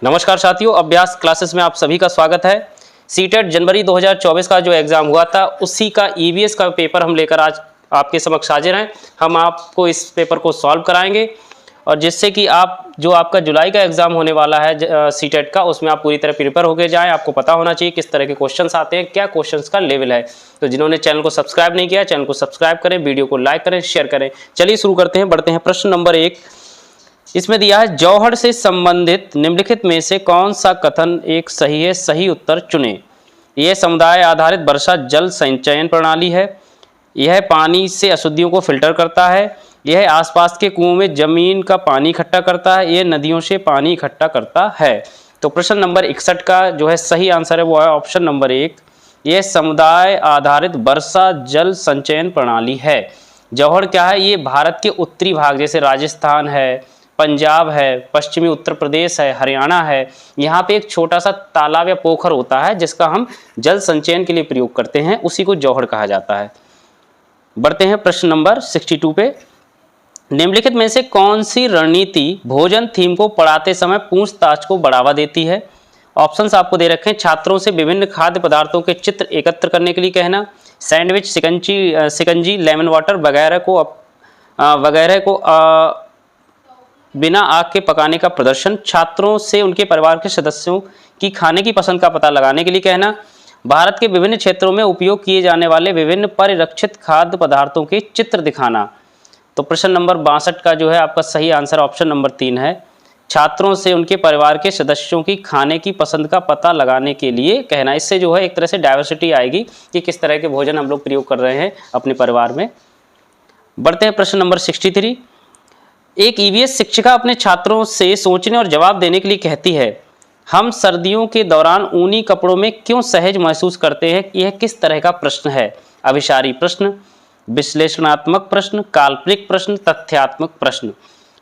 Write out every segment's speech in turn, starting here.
नमस्कार साथियों, अभ्यास क्लासेस में आप सभी का स्वागत है। सीटेट जनवरी 2024 का जो एग्ज़ाम हुआ था उसी का ईवीएस का पेपर हम लेकर आज आपके समक्ष हाजिर हैं। हम आपको इस पेपर को सॉल्व कराएंगे और जिससे कि आप जो आपका जुलाई का एग्ज़ाम होने वाला है सीटेट का, उसमें आप पूरी तरह प्रिपेयर होकर जाएं। आपको पता होना चाहिए किस तरह के क्वेश्चंस आते हैं, क्या क्वेश्चंस का लेवल है। तो जिन्होंने चैनल को सब्सक्राइब नहीं किया, चैनल को सब्सक्राइब करें, वीडियो को लाइक करें, शेयर करें। चलिए शुरू करते हैं, बढ़ते हैं। प्रश्न नंबर 1 इसमें दिया है, जौहर से संबंधित निम्नलिखित में से कौन सा कथन एक सही है? सही उत्तर चुनें। यह समुदाय आधारित वर्षा जल संचयन प्रणाली है, यह पानी से अशुद्धियों को फिल्टर करता है, यह आसपास के कुओं में जमीन का पानी इकट्ठा करता है, यह नदियों से पानी इकट्ठा करता है। तो प्रश्न नंबर 61 का जो है सही आंसर है वो है ऑप्शन नंबर 1, यह समुदाय आधारित वर्षा जल संचयन प्रणाली है। जौहर क्या है? ये भारत के उत्तरी भाग जैसे राजस्थान है, पंजाब है, पश्चिमी उत्तर प्रदेश है, हरियाणा है, यहाँ पे एक छोटा सा तालाब या पोखर होता है जिसका हम जल संचयन के लिए प्रयोग करते हैं, उसी को जौहर कहा जाता है। बढ़ते हैं प्रश्न नंबर 62 पे। निम्नलिखित में से कौन सी रणनीति भोजन थीम को पढ़ाते समय पूछताछ को बढ़ावा देती है? ऑप्शंस आपको दे रखे हैं। छात्रों से विभिन्न खाद्य पदार्थों के चित्र एकत्र करने के लिए कहना, सैंडविच, सिकंजी, लेमन वाटर वगैरह को बिना आग के पकाने का प्रदर्शन, छात्रों से उनके परिवार के सदस्यों की खाने की पसंद का पता लगाने के लिए कहना, भारत के विभिन्न क्षेत्रों में उपयोग किए जाने वाले विभिन्न परिरक्षित खाद्य पदार्थों के चित्र दिखाना। तो प्रश्न नंबर 62 का जो है आपका सही आंसर ऑप्शन नंबर 3 है, छात्रों से उनके परिवार के सदस्यों की खाने की पसंद का पता लगाने के लिए कहना। इससे जो है एक तरह से डाइवर्सिटी आएगी कि किस तरह के भोजन हम लोग प्रयोग कर रहे हैं अपने परिवार में। बढ़ते हैं प्रश्न नंबर 63। एक ईवीएस शिक्षिका अपने छात्रों से सोचने और जवाब देने के लिए कहती है, हम सर्दियों के दौरान ऊनी कपड़ों में क्यों सहज महसूस करते हैं? यह किस तरह का प्रश्न है? अभिसारी प्रश्न, विश्लेषणात्मक प्रश्न, काल्पनिक प्रश्न, तथ्यात्मक प्रश्न।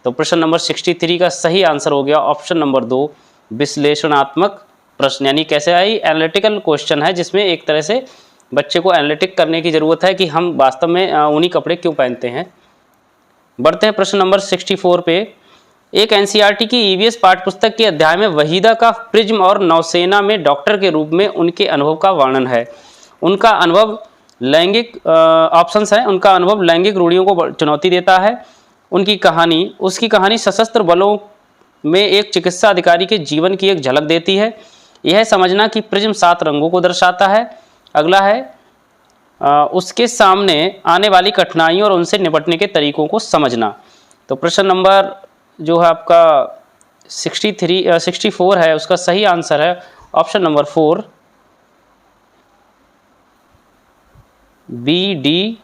तो प्रश्न नंबर 63 का सही आंसर हो गया ऑप्शन नंबर 2, विश्लेषणात्मक प्रश्न। यानी कैसे आई? एनालिटिकल क्वेश्चन है जिसमें एक तरह से बच्चे को एनालिटिक करने की जरूरत है कि हम वास्तव में ऊनी कपड़े क्यों पहनते हैं। बढ़ते हैं प्रश्न नंबर 64 पे। एक एनसीईआरटी की ईवीएस पाठ्यपुस्तक के अध्याय में वहीदा का प्रिज्म और नौसेना में डॉक्टर के रूप में उनके अनुभव का वर्णन है। उनका अनुभव लैंगिक ऑप्शंस हैं, उनका अनुभव लैंगिक रूढ़ियों को चुनौती देता है। उसकी कहानी सशस्त्र बलों में एक चिकित्सा अधिकारी के जीवन की एक झलक देती है। यह समझना कि प्रिज्म 7 रंगों को दर्शाता है। अगला है उसके सामने आने वाली कठिनाइयों और उनसे निपटने के तरीकों को समझना। तो प्रश्न नंबर जो है आपका 64 है, उसका सही आंसर है ऑप्शन नंबर 4, बी, डी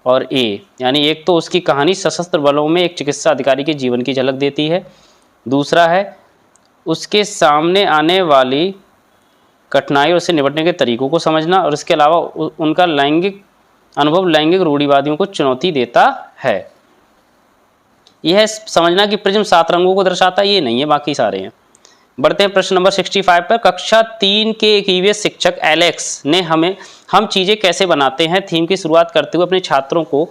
और ए। यानी एक तो उसकी कहानी सशस्त्र बलों में एक चिकित्सा अधिकारी के जीवन की झलक देती है, दूसरा है उसके सामने आने वाली कठिनाई और उससे निपटने के तरीकों को समझना, और इसके अलावा उनका लैंगिक अनुभव लैंगिक रूढ़िवादियों को चुनौती देता है। यह समझना कि प्रिज्म 7 रंगों को दर्शाता है, ये नहीं है, बाकी सारे हैं। बढ़ते हैं प्रश्न नंबर 65 पर। कक्षा 3 के एक ईवीएस शिक्षक एलेक्स ने हम चीज़ें कैसे बनाते हैं थीम की शुरुआत करते हुए अपने छात्रों को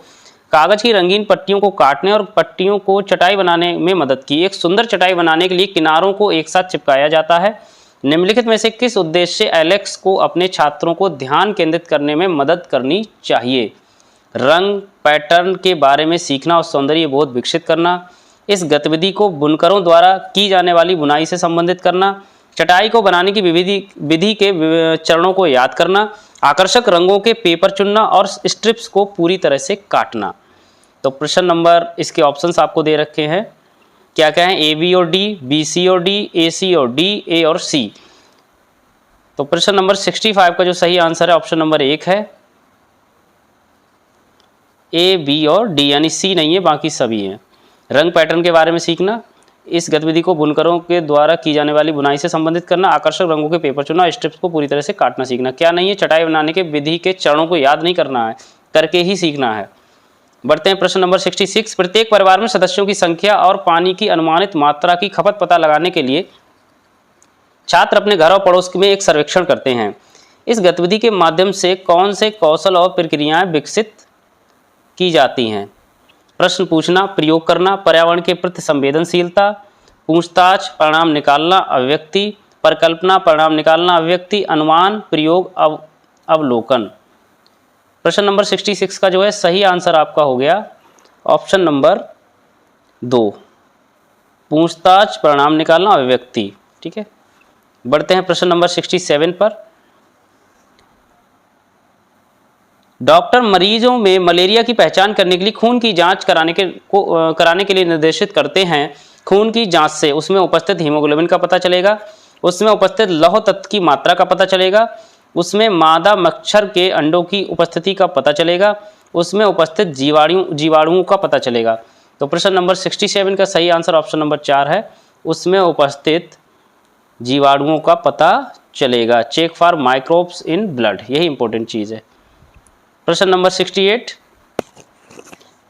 कागज की रंगीन पट्टियों को काटने और पट्टियों को चटाई बनाने में मदद की। एक सुंदर चटाई बनाने के लिए किनारों को एक साथ चिपकाया जाता है। निम्नलिखित में से किस उद्देश्य से एलेक्स को अपने छात्रों को ध्यान केंद्रित करने में मदद करनी चाहिए? रंग पैटर्न के बारे में सीखना और सौंदर्य बोध विकसित करना, इस गतिविधि को बुनकरों द्वारा की जाने वाली बुनाई से संबंधित करना, चटाई को बनाने की विधि के चरणों को याद करना, आकर्षक रंगों के पेपर चुनना और स्ट्रिप्स को पूरी तरह से काटना। तो प्रश्न नंबर इसके ऑप्शंस आपको दे रखे हैं, क्या क्या है? ए, बी और डी, बी, सी और डी, ए, सी और डी, ए और सी। तो प्रश्न नंबर 65 का जो सही आंसर है ऑप्शन नंबर 1 है, ए, बी और डी, यानी सी नहीं है, बाकी सभी हैं। रंग पैटर्न के बारे में सीखना, इस गतिविधि को बुनकरों के द्वारा की जाने वाली बुनाई से संबंधित करना, आकर्षक रंगों के पेपर चुनना, स्ट्रिप्स को पूरी तरह से काटना सीखना। क्या नहीं है? चटाई बनाने के विधि के चरणों को याद नहीं करना है, करके ही सीखना है। बढ़ते हैं प्रश्न नंबर 66। प्रत्येक परिवार में सदस्यों की संख्या और पानी की अनुमानित मात्रा की खपत पता लगाने के लिए छात्र अपने घर और पड़ोस में एक सर्वेक्षण करते हैं। इस गतिविधि के माध्यम से कौन से कौशल और प्रक्रियाएं विकसित की जाती हैं? प्रश्न पूछना, प्रयोग करना, पर्यावरण के प्रति संवेदनशीलता, पूछताछ, परिणाम निकालना, अभिव्यक्ति, परिकल्पना, परिणाम निकालना, अभिव्यक्ति, अनुमान, प्रयोग, अवलोकन। प्रश्न नंबर 66 का जो है सही आंसर आपका हो गया ऑप्शन नंबर 2, पूछताछ, परिणाम निकालना, अभिव्यक्ति। ठीक है, बढ़ते हैं प्रश्न नंबर 67 पर। डॉक्टर मरीजों में मलेरिया की पहचान करने के लिए खून की जांच कराने के लिए निर्देशित करते हैं। खून की जांच से उसमें उपस्थित हीमोग्लोबिन का पता चलेगा, उसमें उपस्थित लौह तत्व की मात्रा का पता चलेगा, उसमें मादा मच्छर के अंडों की उपस्थिति का पता चलेगा, उसमें उपस्थित जीवाणुओं का पता चलेगा। तो प्रश्न नंबर 67 का सही आंसर ऑप्शन नंबर 4 है, उसमें उपस्थित जीवाणुओं का पता चलेगा। Check for microbes in blood, यही इंपॉर्टेंट चीज़ है। प्रश्न नंबर 68,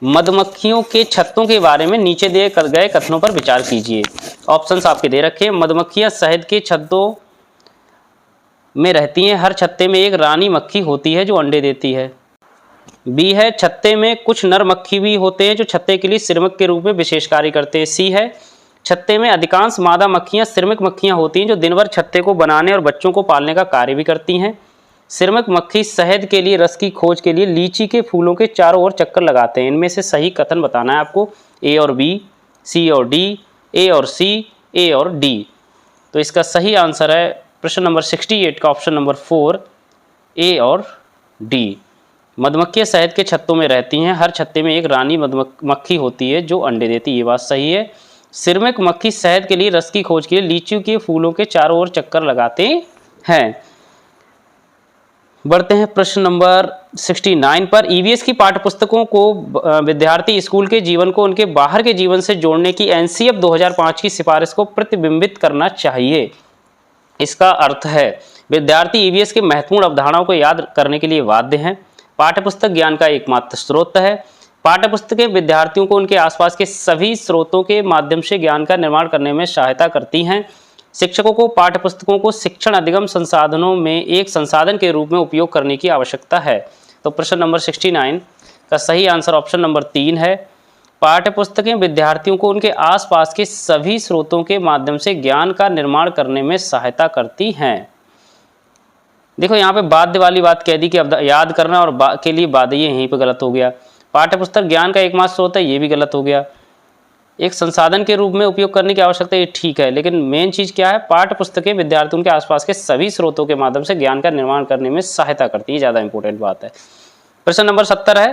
मधुमक्खियों के छत्तों के बारे में नीचे दिए गए कथनों पर विचार कीजिए। ऑप्शंस आपके दे रखे हैं। मधुमक्खियां शहद के छत्तों में रहती हैं। हर छत्ते में एक रानी मक्खी होती है जो अंडे देती है। बी है, छत्ते में कुछ नर मक्खी भी होते हैं जो छत्ते के लिए श्रमिक के रूप में विशेष कार्य करते हैं। सी है, छत्ते में अधिकांश मादा मक्खियां श्रमिक मक्खियां होती हैं जो दिन भर छत्ते को बनाने और बच्चों को पालने का कार्य भी करती हैं। श्रमिक मक्खी शहद के लिए रस की खोज के लिए लीची के फूलों के चारों ओर चक्कर लगाते हैं। इनमें से सही कथन बताना है आपको, ए और बी, सी और डी, ए और सी, ए और डी। तो इसका सही आंसर है प्रश्न नंबर 68 का ऑप्शन नंबर 4, ए और डी। मधुमक्खियां शहद के छत्तों में रहती हैं। हर छत्ते में एक रानी मक्खी होती है जो अंडे देती है, ये बात सही है। श्रमिक मक्खी शहद के लिए रस की खोज के लिए लीची के फूलों के चारों ओर चक्कर लगाते हैं। बढ़ते हैं प्रश्न नंबर 69 पर। ईवीएस की पाठ्यपुस्तकों को विद्यार्थी स्कूल के जीवन को उनके बाहर के जीवन से जोड़ने की एनसीएफ 2005 की सिफारिश को प्रतिबिंबित करना चाहिए। इसका अर्थ है विद्यार्थी ईवीएस के महत्वपूर्ण अवधारणाओं को याद करने के लिए बाध्य हैं। पाठ्यपुस्तक ज्ञान का एकमात्र स्रोत है। पाठ्यपुस्तकें विद्यार्थियों को उनके आसपास के सभी स्रोतों के माध्यम से ज्ञान का निर्माण करने में सहायता करती हैं। शिक्षकों को पाठ्यपुस्तकों को शिक्षण अधिगम संसाधनों में एक संसाधन के रूप में उपयोग करने की आवश्यकता है। तो प्रश्न नंबर 69 का सही आंसर ऑप्शन नंबर 3 है। पाठ्यपुस्तकें विद्यार्थियों को उनके आसपास के सभी स्रोतों के माध्यम से ज्ञान का निर्माण करने में सहायता करती हैं। देखो यहाँ पे बाध्य वाली बात कह दी कि याद करना और के लिए बाध्य, ये यहीं पे गलत हो गया। पाठ्यपुस्तक ज्ञान का एकमात्र स्रोत है, ये भी गलत हो गया। एक संसाधन के रूप में उपयोग करने की आवश्यकता, ये ठीक है, लेकिन मेन चीज़ क्या है, पाठ्यपुस्तकें विद्यार्थियों के आसपास के सभी स्रोतों के माध्यम से ज्ञान का निर्माण करने में सहायता करती है, ज़्यादा इंपॉर्टेंट बात है। प्रश्न नंबर 70 है,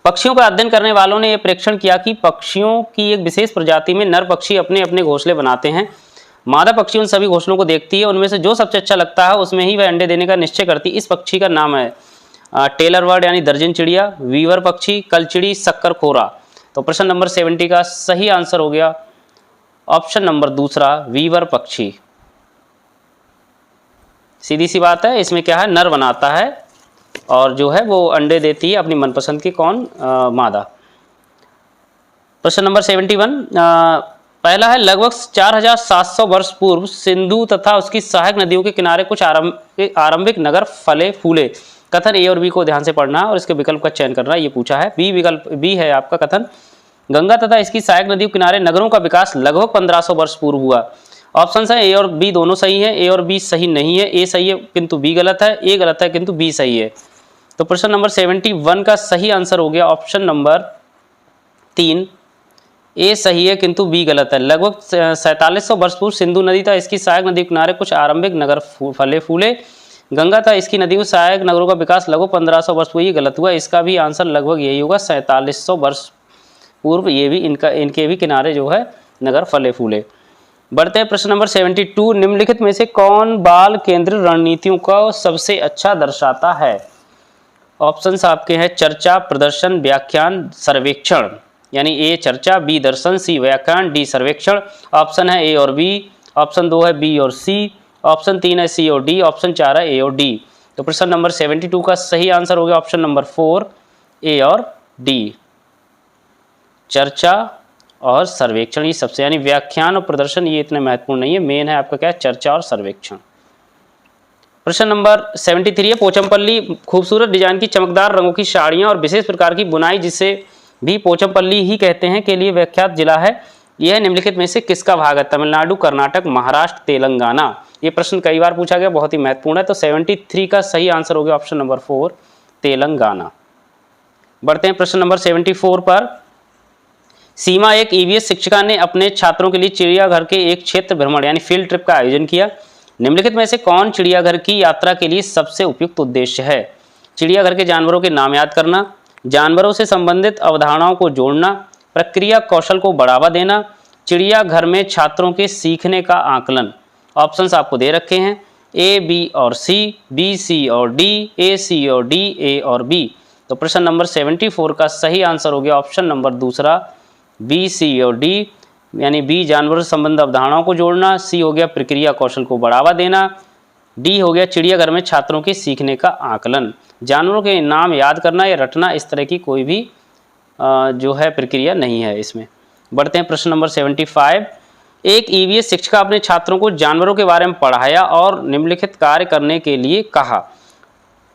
पक्षियों का अध्ययन करने वालों ने यह परीक्षण किया कि पक्षियों की एक विशेष प्रजाति में नर पक्षी अपने अपने घोंसले बनाते हैं। मादा पक्षी उन सभी घोंसलों को देखती है, उनमें से जो सबसे अच्छा लगता है उसमें ही वह अंडे देने का निश्चय करती है। इस पक्षी का नाम है टेलर बर्ड यानी दर्जन चिड़िया, वीवर पक्षी, कलचिड़ी, शक्कर खोरा। तो प्रश्न नंबर 70 का सही आंसर हो गया ऑप्शन नंबर 2, वीवर पक्षी। सीधी सी बात है, इसमें क्या है, नर बनाता है और जो है वो अंडे देती है अपनी मनपसंद की कौन, मादा। प्रश्न नंबर 71, पहला है, लगभग 4700 वर्ष पूर्व सिंधु तथा उसकी सहायक नदियों के किनारे कुछ आरंभिक नगर फले फूले। कथन ए और बी को ध्यान से पढ़ना और इसके विकल्प का चयन करना, ये पूछा है। बी विकल्प बी है आपका कथन, गंगा तथा इसकी सहायक नदियों के किनारे नगरों का विकास लगभग 1500 वर्ष पूर्व हुआ। ऑप्शन है ए और बी दोनों सही है, ए और बी सही नहीं है। ए सही है किंतु बी गलत है, ए गलत है किंतु बी सही है। तो प्रश्न नंबर 71 का सही आंसर हो गया ऑप्शन नंबर 3, ए सही है किंतु बी गलत है। लगभग 4700 वर्ष पूर्व सिंधु नदी था इसकी सहायक नदी के किनारे कुछ आरंभिक नगर फले फूले। गंगा था इसकी नदियों सहायक नगरों का विकास लगभग 1500 वर्ष पूर्व, ये गलत हुआ। इसका भी आंसर लगभग यही होगा, 4700 वर्ष पूर्व ये भी इनके भी किनारे जो है नगर फले फूले। बढ़ते हैं प्रश्न नंबर 72, निम्नलिखित में से कौन बाल केंद्रित रणनीतियों को सबसे अच्छा दर्शाता है। ऑप्शंस आपके हैं चर्चा, प्रदर्शन, व्याख्यान, सर्वेक्षण। यानी ए चर्चा, बी दर्शन, सी व्याख्यान, डी सर्वेक्षण। ऑप्शन है ए और बी, ऑप्शन 2 है बी और सी, ऑप्शन 3 है सी और डी, ऑप्शन 4 है ए और डी। तो प्रश्न नंबर 72 का सही आंसर हो गया ऑप्शन नंबर 4, ए और डी। चर्चा और सर्वेक्षण ये सबसे, यानी व्याख्यान और प्रदर्शन ये इतने महत्वपूर्ण नहीं है, मेन है आपका क्या है, चर्चा और सर्वेक्षण। प्रश्न नंबर 73 है, पोचमपल्ली खूबसूरत डिजाइन की चमकदार रंगों की साड़ियाँ और विशेष प्रकार की बुनाई जिसे भी पोचमपल्ली ही कहते हैं के लिए विख्यात जिला है। यह निम्नलिखित में से किसका भाग है? तमिलनाडु, कर्नाटक, महाराष्ट्र, तेलंगाना। ये प्रश्न कई बार पूछा गया, बहुत ही महत्वपूर्ण है। तो 73 का सही आंसर हो गया ऑप्शन नंबर 4 तेलंगाना। बढ़ते हैं प्रश्न नंबर 74 पर। सीमा एक ईवीएस शिक्षिका ने अपने छात्रों के लिए चिड़ियाघर के एक क्षेत्र भ्रमण यानी फील्ड ट्रिप का आयोजन किया। निम्नलिखित में से कौन चिड़ियाघर की यात्रा के लिए सबसे उपयुक्त उद्देश्य है? चिड़ियाघर के जानवरों के नाम याद करना, जानवरों से संबंधित अवधारणाओं को जोड़ना, प्रक्रिया कौशल को बढ़ावा देना, चिड़ियाघर में छात्रों के सीखने का आकलन। ऑप्शंस आपको दे रखे हैं ए, बी और सी, बी, सी और डी, ए, सी और डी, ए और बी। तो प्रश्न नंबर 74 का सही आंसर हो गया ऑप्शन नंबर दूसरा बी, सी और डी। यानी बी जानवरों से संबंधित अवधारणाओं को जोड़ना, सी हो गया प्रक्रिया कौशल को बढ़ावा देना, डी हो गया चिड़ियाघर में छात्रों के सीखने का आकलन। जानवरों के नाम याद करना या रटना इस तरह की कोई भी जो है प्रक्रिया नहीं है इसमें। बढ़ते हैं प्रश्न नंबर 75। एक ईवीएस शिक्षिका अपने छात्रों को जानवरों के बारे में पढ़ाया और निम्नलिखित कार्य करने के लिए कहा।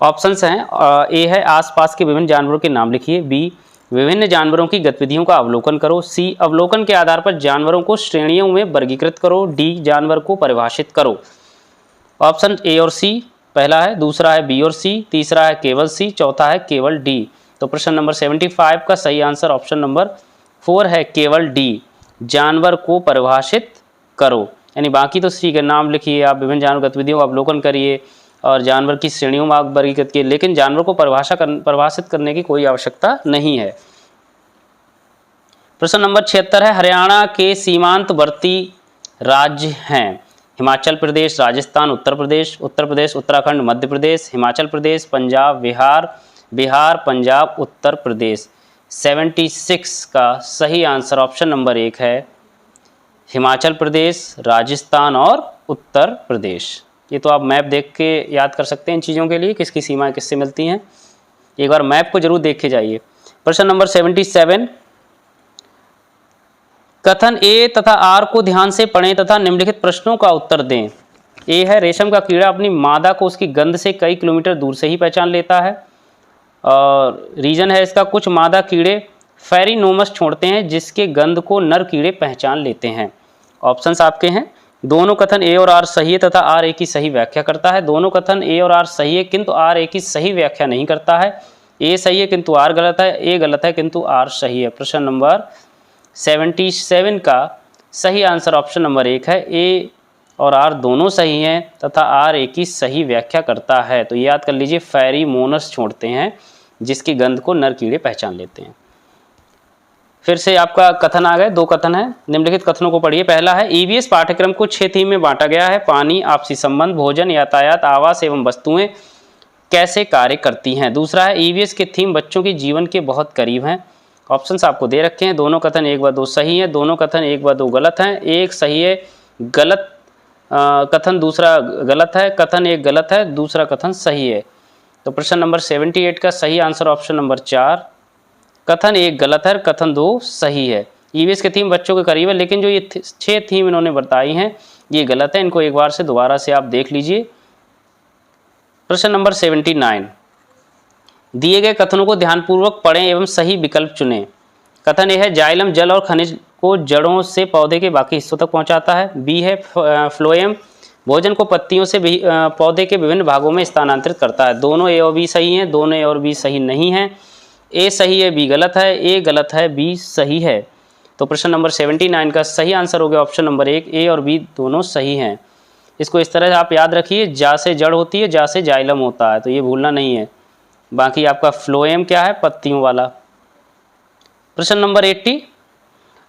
ऑप्शंस हैं ए है आसपास के विभिन्न जानवरों के नाम लिखिए, बी विभिन्न जानवरों की गतिविधियों का अवलोकन करो, सी अवलोकन के आधार पर जानवरों को श्रेणियों में वर्गीकृत करो, डी जानवर को परिभाषित करो। ऑप्शन ए और सी पहला है, दूसरा है बी और सी, तीसरा है केवल सी, चौथा है केवल डी। तो प्रश्न नंबर 75 का सही आंसर ऑप्शन नंबर 4 है केवल डी, जानवर को परिभाषित करो। यानी बाकी तो सी के नाम लिखिए, आप विभिन्न जानवर गतिविधियों का अवलोकन करिए और जानवर की श्रेणियों में आप वर्गीकृत किए, लेकिन जानवर को परिभाषित करने की कोई आवश्यकता नहीं है। प्रश्न नंबर 76 है, हरियाणा के सीमांतवर्ती राज्य हैं हिमाचल प्रदेश, राजस्थान, उत्तर प्रदेश, उत्तराखंड, मध्य प्रदेश, हिमाचल प्रदेश, पंजाब, बिहार, पंजाब, उत्तर प्रदेश। 76 का सही आंसर ऑप्शन नंबर 1 है हिमाचल प्रदेश, राजस्थान और उत्तर प्रदेश। ये तो आप मैप देख के याद कर सकते हैं इन चीज़ों के लिए, किसकी सीमाएं किससे मिलती हैं। एक बार मैप को जरूर देख के जाइए। प्रश्न नंबर 77, कथन ए तथा आर को ध्यान से पढ़ें तथा निम्नलिखित प्रश्नों का उत्तर दें। ए है रेशम का कीड़ा अपनी मादा को उसकी गंध से कई किलोमीटर दूर से ही पहचान लेता है। और रीजन है इसका, कुछ मादा कीड़े फेरिनोमस छोड़ते हैं जिसके गंध को नर कीड़े पहचान लेते हैं। ऑप्शंस आपके हैं, दोनों कथन ए और आर सही है तथा आर ए की सही व्याख्या करता है। दोनों कथन ए और आर सही है किंतु आर ए की सही व्याख्या नहीं करता है। ए सही है किंतु आर गलत है, ए गलत है किंतु आर सही है। प्रश्न नंबर 77 का सही आंसर ऑप्शन नंबर 1 है, ए और आर दोनों सही हैं तथा आर ए की सही व्याख्या करता है। तो याद कर लीजिए, फेरिमोनस छोड़ते हैं जिसकी गंध को नर कीड़े पहचान लेते हैं। फिर से आपका कथन आ गए, 2 कथन है, निम्नलिखित कथनों को पढ़िए। पहला है, ईवीएस पाठ्यक्रम को 6 थीम में बांटा गया है। पानी, आपसी संबंध, भोजन, यातायात, आवास एवं वस्तुएं कैसे कार्य करती हैं। दूसरा है, ईवीएस के थीम बच्चों के जीवन के बहुत करीब हैं। ऑप्शंस आपको दे रखे हैं, दोनों कथन 1 व 2 सही हैं, दोनों कथन 1 व 2 गलत हैं। एक सही है, गलत कथन दूसरा गलत है, कथन 1 गलत है, दूसरा कथन सही है। तो प्रश्न नंबर 78 का सही आंसर ऑप्शन नंबर 4, कथन 1 गलत है, कथन 2 सही है। ईवीएस के थीम बच्चों के करीब है, लेकिन जो ये 6 थीम इन्होंने बताई हैं ये गलत है, इनको एक बार से दोबारा से आप देख लीजिए। प्रश्न नंबर 79, दिए गए कथनों को ध्यानपूर्वक पढ़ें एवं सही विकल्प चुनें। कथन ए है, जाइलम जल और खनिज को जड़ों से पौधे के बाकी हिस्सों तक पहुंचाता है। बी है, फ्लोएम भोजन को पत्तियों से पौधे के विभिन्न भागों में स्थानांतरित करता है। दोनों ए और बी सही हैं, दोनों ए और बी सही नहीं हैं। ए सही है, बी गलत है, ए गलत है, बी सही है। तो प्रश्न नंबर 79 का सही आंसर हो गया ऑप्शन नंबर 1, ए और बी दोनों सही हैं। इसको इस तरह आप याद रखिए, जा से जड़ होती है, जा से जाइलम होता है, तो ये भूलना नहीं है। बाकी आपका फ्लोएम क्या है, पत्तियों वाला। प्रश्न नंबर 80,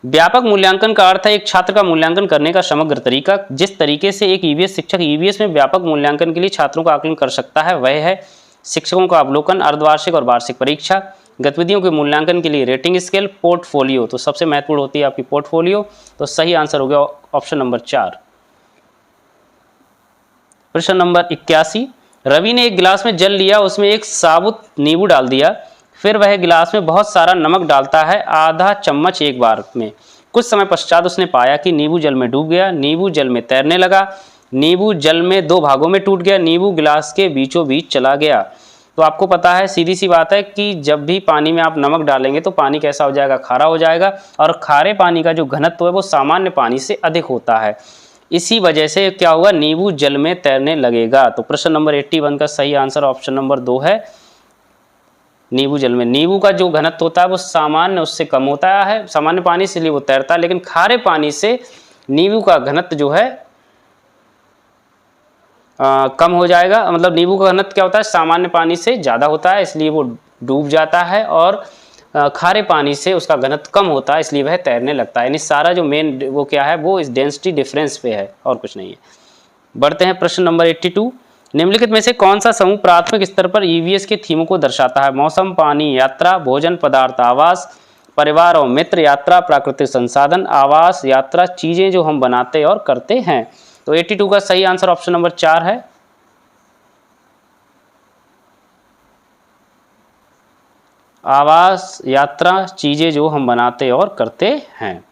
व्यापक मूल्यांकन का अर्थ है एक छात्र का मूल्यांकन करने का समग्र तरीका। जिस तरीके से एक ईवीएस शिक्षक ईवीएस में व्यापक मूल्यांकन के लिए छात्रों का आकलन कर सकता है वह है शिक्षकों का अवलोकन, अर्धवार्षिक और वार्षिक परीक्षा, गतिविधियों के मूल्यांकन के लिए रेटिंग स्केल, पोर्टफोलियो। तो सबसे महत्वपूर्ण होती है आपकी पोर्टफोलियो। तो सही आंसर हो गया ऑप्शन नंबर 4। प्रश्न नंबर 81, रवि ने एक गिलास में जल लिया, उसमें एक साबुत नींबू डाल दिया, फिर वह गिलास में बहुत सारा नमक डालता है, आधा चम्मच एक बार में। कुछ समय पश्चात उसने पाया कि नींबू जल में डूब गया, नींबू जल में तैरने लगा, नींबू जल में 2 भागों में टूट गया, नींबू गिलास के बीचों बीच चला गया। तो आपको पता है, सीधी सी बात है कि जब भी पानी में आप नमक डालेंगे तो पानी कैसा हो जाएगा, खारा हो जाएगा, और खारे पानी का जो घनत्व है वो सामान्य पानी से अधिक होता है। इसी वजह से क्या होगा, नींबू जल में तैरने लगेगा। तो प्रश्न नंबर 81 का सही आंसर ऑप्शन नंबर 2 है, नींबू जल में। नींबू का जो घनत्व होता है वो सामान्य उससे कम होता है, सामान्य पानी से लिए वो तैरता है, लेकिन खारे पानी से नींबू का घनत्व जो है कम हो जाएगा। मतलब नींबू का घनत्व क्या होता है, सामान्य पानी से ज़्यादा होता है, इसलिए वो डूब जाता है, और खारे पानी से उसका घनत्व कम होता है, इसलिए वह तैरने लगता है। यानी सारा जो मेन वो क्या है, वो इस डेंसिटी डिफरेंस पे है और कुछ नहीं है। बढ़ते हैं प्रश्न नंबर 82। निम्नलिखित में से कौन सा समूह प्राथमिक स्तर पर ईवीएस के थीमों को दर्शाता है? मौसम, पानी, यात्रा, भोजन, पदार्थ, आवास, परिवार और मित्र, यात्रा, प्राकृतिक संसाधन, आवास, यात्रा, चीजें जो हम बनाते और करते हैं। तो 82 का सही आंसर ऑप्शन नंबर 4 है, आवास, यात्रा, चीजें जो हम बनाते और करते हैं।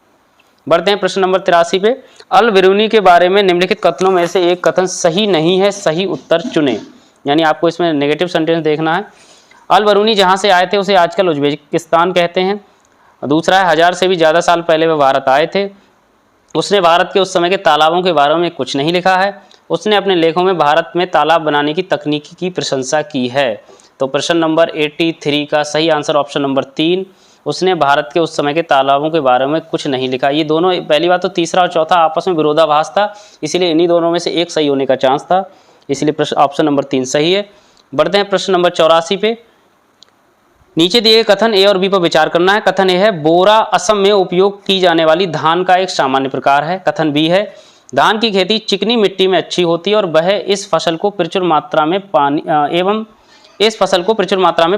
बढ़ते हैं प्रश्न नंबर 83 पे। अल बिरूनी के बारे में निम्नलिखित कथनों में से एक कथन सही नहीं है, सही उत्तर चुनें। यानी आपको इसमें नेगेटिव सेंटेंस देखना है। अल बिरूनी जहाँ से आए थे उसे आजकल उज्बेकिस्तान कहते हैं। दूसरा है, 1000 से भी ज़्यादा साल पहले वह भारत आए थे। उसने भारत के उस समय के तालाबों के बारे में कुछ नहीं लिखा है। उसने अपने लेखों में भारत में तालाब बनाने की तकनीकी की प्रशंसा की है। तो प्रश्न नंबर 83 का सही आंसर ऑप्शन नंबर 3, उसने भारत के उस समय के तालाबों के बारे में कुछ नहीं लिखा। ये दोनों, पहली बात तो तीसरा और चौथा आपस में विरोधाभास था, इसीलिए इन्हीं दोनों में से एक सही होने का चांस था, इसलिए प्रश्न ऑप्शन नंबर 3 सही है। बढ़ते हैं प्रश्न नंबर 84 पे। नीचे दिए कथन ए और बी पर विचार करना है। कथन ए है, बोरा असम में उपयोग की जाने वाली धान का एक सामान्य प्रकार है। कथन बी है, धान की खेती चिकनी मिट्टी में अच्छी होती है और वह इस फसल को प्रचुर मात्रा में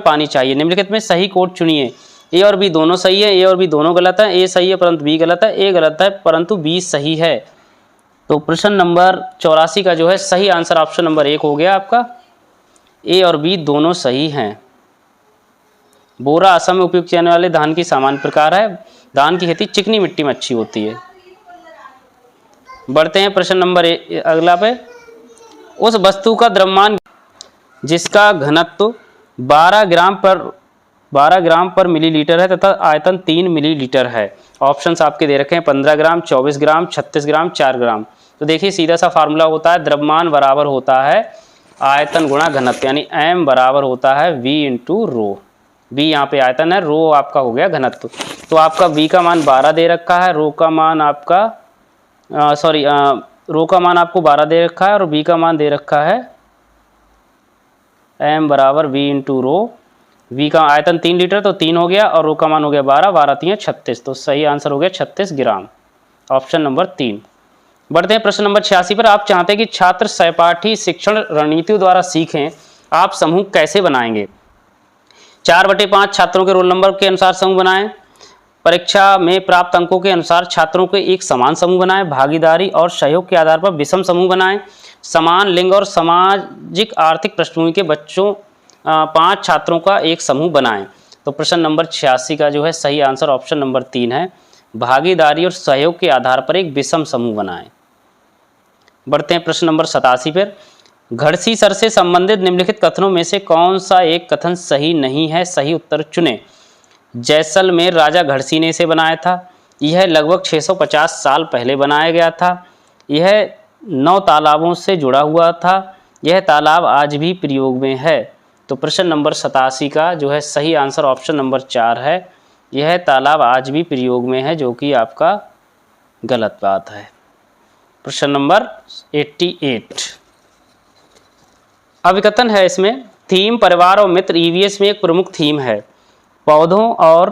पानी चाहिए। निम्नलिखित में सही कोड चुनिए। ए और बी दोनों सही है, ए और बी दोनों गलत है, ए सही है परंतु बी गलत है, ए गलत है परंतु बी सही है। तो प्रश्न नंबर 84 का जो है सही आंसर ऑप्शन नंबर 1 हो गया आपका, ए और बी दोनों सही हैं। बोरा असम में उपयोग किए जाने वाले धान की सामान्य प्रकार है। धान की खेती चिकनी मिट्टी में अच्छी होती है। बढ़ते हैं प्रश्न नंबर अगला पे। उस वस्तु का द्रव्यमान जिसका घनत्व 12 ग्राम पर मिलीलीटर है तथा आयतन 3 मिलीलीटर है। ऑप्शंस आपके दे रखे हैं 15 ग्राम, 24 ग्राम, 36 ग्राम, 4 ग्राम। तो देखिए सीधा सा फार्मूला होता है, द्रव्यमान बराबर होता है आयतन गुणा घनत्व, यानी m बराबर होता है v इंटू रो। v यहाँ पे आयतन है, रो आपका हो गया घनत्व। तो आपका v का मान 12 दे रखा है, रो का मान आपका रो का मान आपको 12 दे रखा है और v का मान दे रखा है m बराबर v इंटू रो। v का आयतन 3 लीटर तो 3 हो गया और रो का मान हो गया 12, 12 3 36, तो सही आंसर हो गया 36 ग्राम, ऑप्शन नंबर 3। बढ़ते हैं प्रश्न नंबर 86 पर। आप चाहते हैं कि छात्र सहपाठी शिक्षण रणनीतियों द्वारा सीखें, आप समूह कैसे बनाएंगे? 4/5 छात्रों के रोल नंबर के अनुसार समूह बनाएं। परीक्षा में प्राप्त अंकों के अनुसार छात्रों के एक समान समूह बनाएं। भागीदारी और सहयोग के आधार पर विषम समूह बनाएं। समान लिंग और सामाजिक आर्थिक पृष्ठभूमि के बच्चों 5 छात्रों का एक समूह बनाएं। तो प्रश्न नंबर 86 का जो है सही आंसर ऑप्शन नंबर 3 है, भागीदारी और सहयोग के आधार पर एक विषम समूह बनाएं। बढ़ते हैं प्रश्न नंबर 87 पर। घड़सी सर से संबंधित निम्नलिखित कथनों में से कौन सा एक कथन सही नहीं है, सही उत्तर चुनें। जैसलमेर राजा घड़सी ने इसे बनाया था। यह लगभग 650 साल पहले बनाया गया था। यह 9 तालाबों से जुड़ा हुआ था। यह तालाब आज भी प्रयोग में है। तो प्रश्न नंबर 87 का जो है सही आंसर ऑप्शन नंबर 4 है, यह तालाब आज भी प्रयोग में है, जो कि आपका गलत बात है। प्रश्न नंबर 88 अभिकथन है। इसमें थीम परिवार और मित्र ईवीएस में एक प्रमुख थीम है। पौधों और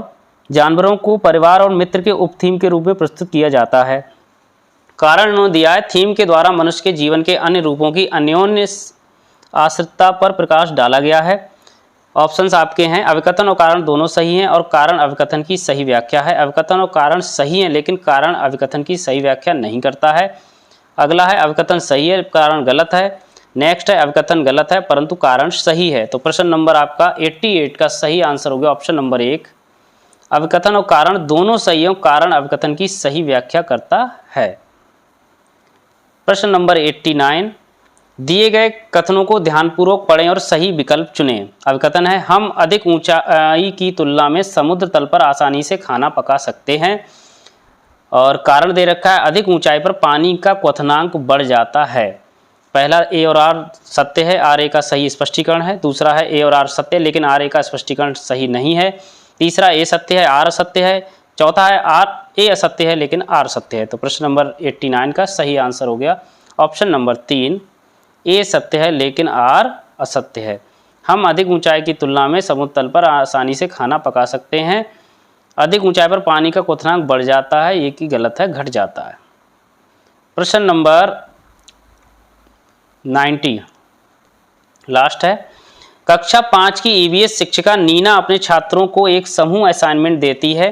जानवरों को परिवार और मित्र के उप थीम के रूप में प्रस्तुत किया जाता है। कारण उन्होंने दिया है, थीम के द्वारा मनुष्य के जीवन के अन्य रूपों की अन्योन्य आश्रितता पर प्रकाश डाला गया है। ऑप्शंस आपके हैं, अभिकथन और कारण दोनों सही हैं और कारण अभिकथन की सही व्याख्या है। अभिकथन और कारण सही हैं लेकिन कारण अभिकथन की सही व्याख्या नहीं करता है। अगला है अभिकथन सही है, कारण गलत है। नेक्स्ट है अभिकथन गलत है परंतु कारण सही है। तो प्रश्न नंबर आपका 88 का सही आंसर हो गया ऑप्शन नंबर 1, अभिकथन और कारण दोनों सही है, कारण अभिकथन की सही व्याख्या करता है। प्रश्न नंबर 89 दिए गए कथनों को ध्यानपूर्वक पढ़ें और सही विकल्प चुनें। अब कथन है, हम अधिक ऊंचाई की तुलना में समुद्र तल पर आसानी से खाना पका सकते हैं। और कारण दे रखा है, अधिक ऊंचाई पर पानी का क्वथनांक बढ़ जाता है। पहला ए और आर सत्य है, आर ए का सही स्पष्टीकरण है। दूसरा है ए और आर सत्य लेकिन आर ए का स्पष्टीकरण सही नहीं है। तीसरा ए सत्य है, आर असत्य है। चौथा है आर ए असत्य है लेकिन आर सत्य है। तो प्रश्न नंबर 89 का सही आंसर हो गया ऑप्शन नंबर 3, ए सत्य है लेकिन आर असत्य है। हम अधिक ऊंचाई की तुलना में समुद्र तल पर आसानी से खाना पका सकते हैं। अधिक ऊंचाई पर पानी का क्वथनांक बढ़ जाता है, ये की गलत है, घट जाता है। प्रश्न नंबर 90 लास्ट है। कक्षा 5 की ईवीएस शिक्षिका नीना अपने छात्रों को एक समूह असाइनमेंट देती है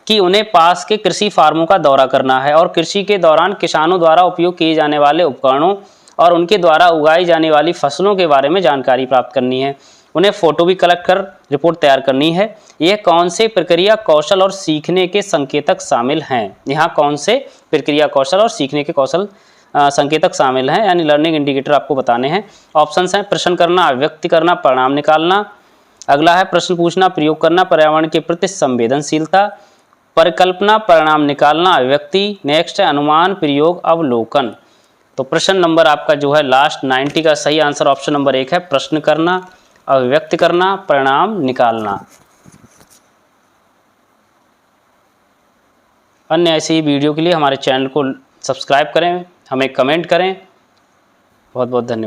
कि उन्हें पास के कृषि फार्मों का दौरा करना है और कृषि के दौरान किसानों द्वारा उपयोग किए जाने वाले उपकरणों और उनके द्वारा उगाई जाने वाली फसलों के बारे में जानकारी प्राप्त करनी है। उन्हें फोटो भी कलेक्ट कर रिपोर्ट तैयार करनी है। यह कौन से प्रक्रिया कौशल और सीखने के संकेतक शामिल हैं? यहाँ कौन से प्रक्रिया कौशल और सीखने के कौशल संकेतक शामिल हैं, यानी लर्निंग इंडिकेटर आपको बताने हैं। ऑप्शंस हैं, प्रश्न करना, अभिव्यक्ति करना, परिणाम निकालना। अगला है प्रश्न पूछना, प्रयोग करना, पर्यावरण के प्रति संवेदनशीलता, परिकल्पना, परिणाम निकालना, अभिव्यक्ति। नेक्स्ट है अनुमान, प्रयोग, अवलोकन। तो प्रश्न नंबर आपका जो है लास्ट 90 का सही आंसर ऑप्शन नंबर 1 है, प्रश्न करना, अभिव्यक्त करना, परिणाम निकालना। अन्य ऐसी ही वीडियो के लिए हमारे चैनल को सब्सक्राइब करें, हमें कमेंट करें। बहुत बहुत धन्यवाद।